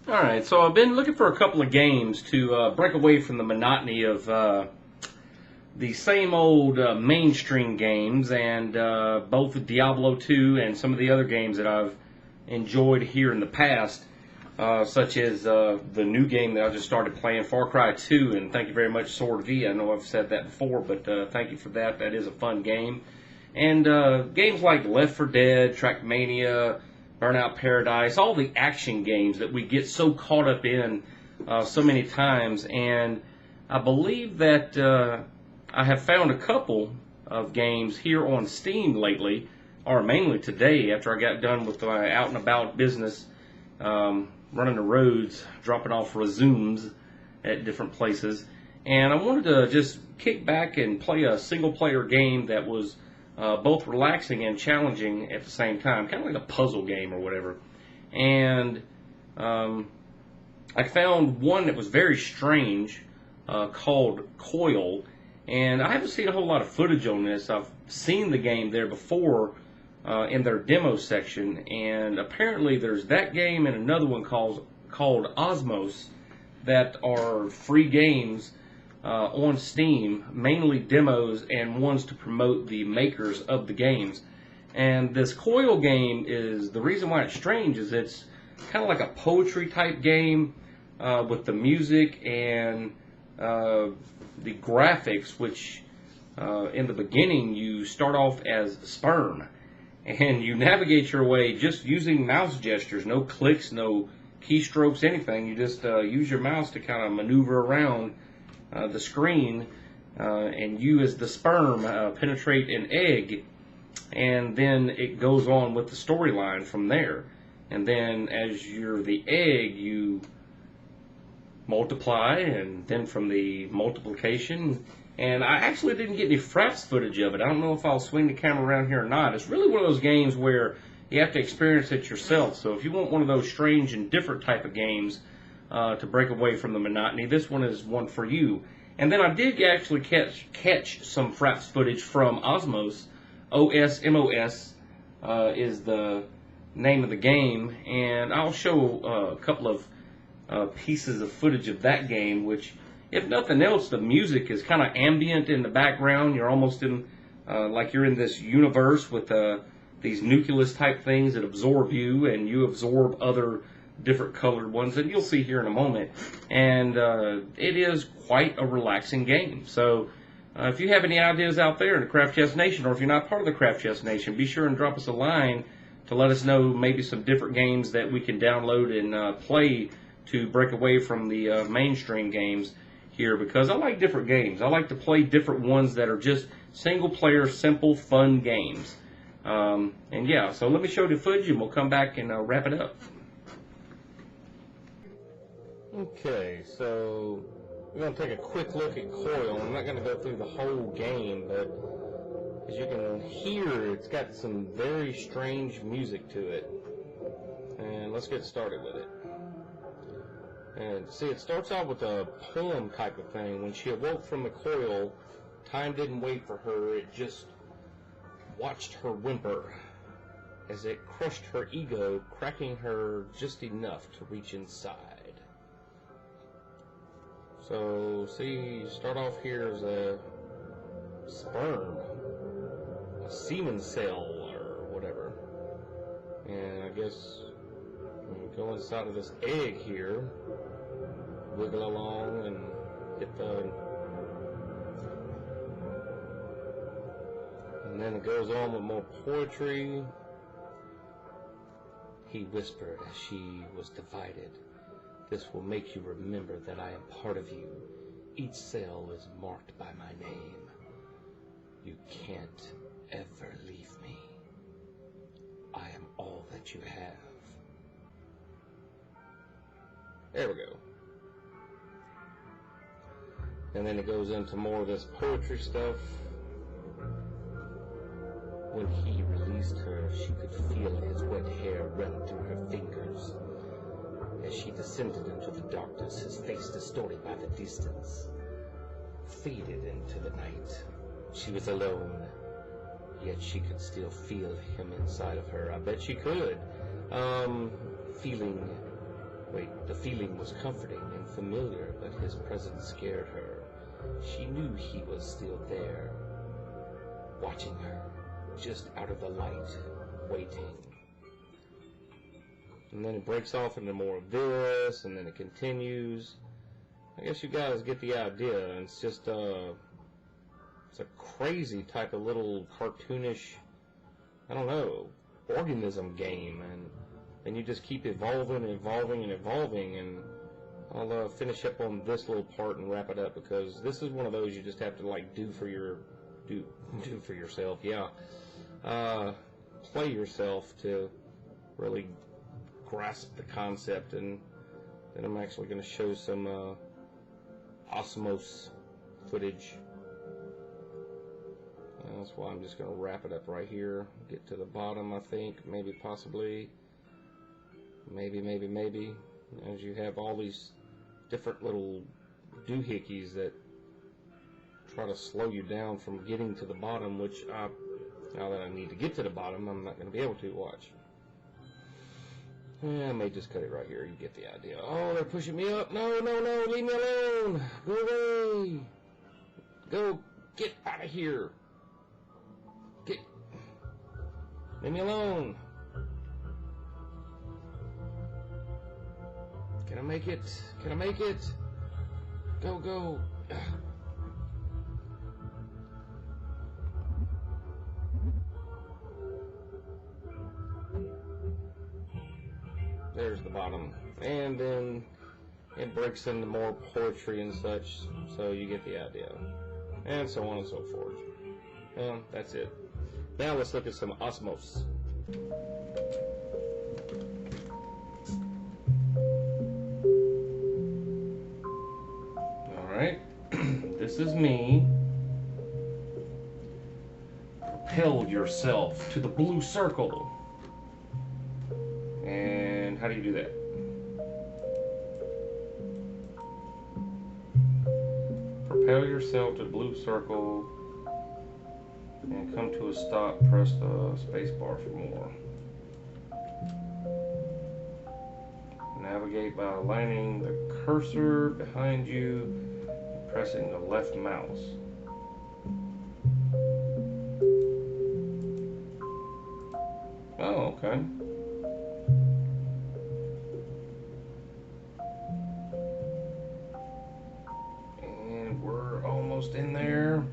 Alright, so I've been looking for a couple of games to break away from the monotony of the same old mainstream games, and both Diablo 2 and some of the other games that I've enjoyed here in the past, such as the new game that I just started playing, Far Cry 2, and thank you very much, Sword V. I know I've said that before, but thank you for that. That is a fun game. And games like Left 4 Dead, Trackmania, Burnout Paradise, all the action games that we get so caught up in so many times. And I believe that I have found a couple of games here on Steam lately, or mainly today after I got done with my out and about business, running the roads, dropping off resumes at different places. And I wanted to just kick back and play a single player game that was both relaxing and challenging at the same time, kind of like a puzzle game or whatever. And I found one that was very strange called Coil, and I haven't seen a whole lot of footage on this. I've seen the game there before in their demo section, and apparently there's that game and another one called Osmos that are free games on Steam, mainly demos and ones to promote the makers of the games. And this Coil game is, the reason why it's strange is it's kind of like a poetry type game with the music and the graphics, which in the beginning you start off as Sperm, and you navigate your way just using mouse gestures, no clicks, no keystrokes, anything. You just use your mouse to kind of maneuver around the screen, and you as the sperm penetrate an egg, and then it goes on with the storyline from there. And then as you're the egg, you multiply, and then from the multiplication, and I actually didn't get any fraps footage of it. I don't know if I'll swing the camera around here or not. It's really one of those games where you have to experience it yourself. So if you want one of those strange and different type of games to break away from the monotony, this one is one for you. And then I did actually catch some fraps footage from Osmos. OSMOS is the name of the game, and I'll show a couple of pieces of footage of that game, which, if nothing else, the music is kind of ambient in the background. You're almost in, like you're in this universe with these nucleus type things that absorb you, and you absorb other different colored ones that you'll see here in a moment. And it is quite a relaxing game. So if you have any ideas out there in the Craft Chess Nation, or if you're not part of the Craft Chess Nation, be sure and drop us a line to let us know maybe some different games that we can download and play to break away from the mainstream games here, because I like different games. I like to play different ones that are just single player, simple, fun games. And yeah, so let me show the footage and we'll come back and wrap it up. Okay, so we're going to take a quick look at Coil. I'm not going to go through the whole game, but as you can hear, it's got some very strange music to it. And let's get started with it. And see, it starts off with a poem type of thing. When she awoke from the coil, time didn't wait for her. It just watched her whimper as it crushed her ego, cracking her just enough to reach inside. So, see, you start off here as a sperm, a semen cell, or whatever. And I guess we go inside of this egg here, wiggle along, and hit the... And then it goes on with more poetry. He whispered as she was divided. This will make you remember that I am part of you. Each cell is marked by my name. You can't ever leave me. I am all that you have. There we go. And then it goes into more of this poetry stuff. When he released her, she could feel his wet hair run through her fingers. As she descended into the darkness, his face distorted by the distance, faded into the night. She was alone, yet she could still feel him inside of her. I bet she could. Feeling Wait, the feeling was comforting and familiar, but his presence scared her. She knew he was still there, watching her, just out of the light, waiting. And then it breaks off into more of this, and then it continues. I guess you guys get the idea. It's just it's a crazy type of little cartoonish, I don't know, organism game, and you just keep evolving and evolving and evolving. And I'll finish up on this little part and wrap it up, because this is one of those you just have to like do for yourself. Yeah, play yourself to really grasp the concept. And then I'm actually going to show some Osmos footage. That's why I'm just going to wrap it up right here. Get to the bottom, I think. Maybe, possibly. Maybe. As you have all these different little doohickeys that try to slow you down from getting to the bottom, which now that I need to get to the bottom, I'm not going to be able to watch. Yeah, I may just cut it right here. You get the idea. Oh, they're pushing me up. No, leave me alone. Go away. Go, get out of here. Leave me alone. Can I make it? Can I make it? Go. There's the bottom. And then it breaks into more poetry and such, so you get the idea. And so on and so forth. Well, that's it. Now let's look at some Osmos. Alright, this is me. Propel yourself to the blue circle. And how do you do that? Propel yourself to the blue circle and come to a stop. Press the space bar for more. Navigate by aligning the cursor behind you and pressing the left mouse. Oh, okay. And we're almost in there.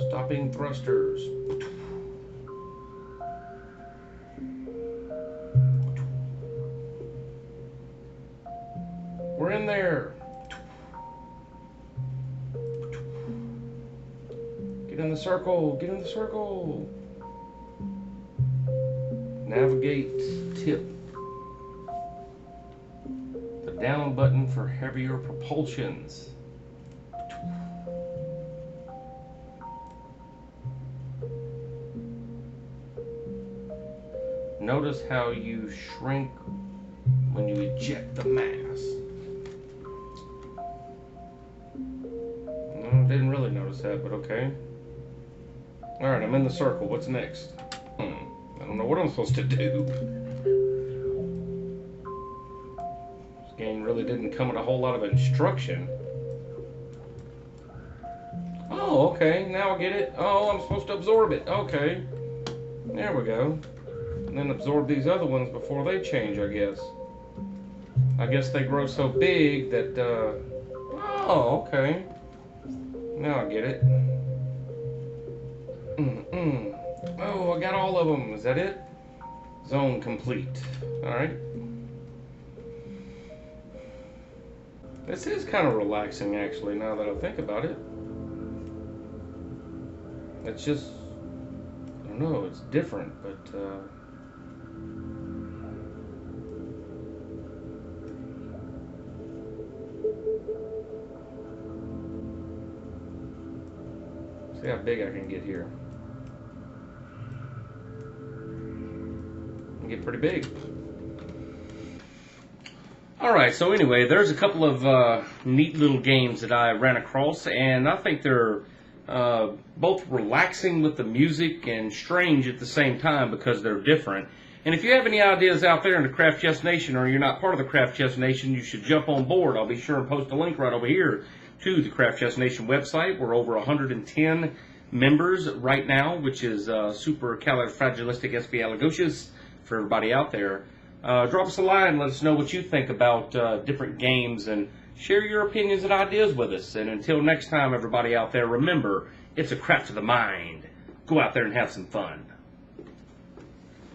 Stopping thrusters. We're in there. Get in the circle. Get in the circle. Navigate tip. The down button for heavier propulsions. Notice how you shrink when you eject the mass. No, I didn't really notice that, but okay. Alright, I'm in the circle. What's next? I don't know what I'm supposed to do. This game really didn't come with a whole lot of instruction. Oh, okay. Now I get it. Oh, I'm supposed to absorb it. Okay. There we go. And then absorb these other ones before they change, I guess. I guess they grow so big that, oh, okay. Now I get it. Oh, I got all of them. Is that it? Zone complete. Alright. This is kind of relaxing, actually, now that I think about it. It's just, I don't know, it's different, but, see how big I can get here. I can get pretty big. Alright, so anyway, there's a couple of neat little games that I ran across, and I think they're both relaxing with the music and strange at the same time because they're different. And if you have any ideas out there in the Craft Chess Nation, or you're not part of the Craft Chess Nation, you should jump on board. I'll be sure and post a link right over here to the Craft Chess Nation website. We're over 110 members right now, which is supercalifragilisticexpialidocious for everybody out there. Drop us a line, let us know what you think about different games, and share your opinions and ideas with us. And until next time, everybody out there, remember, it's a craft of the mind. Go out there and have some fun.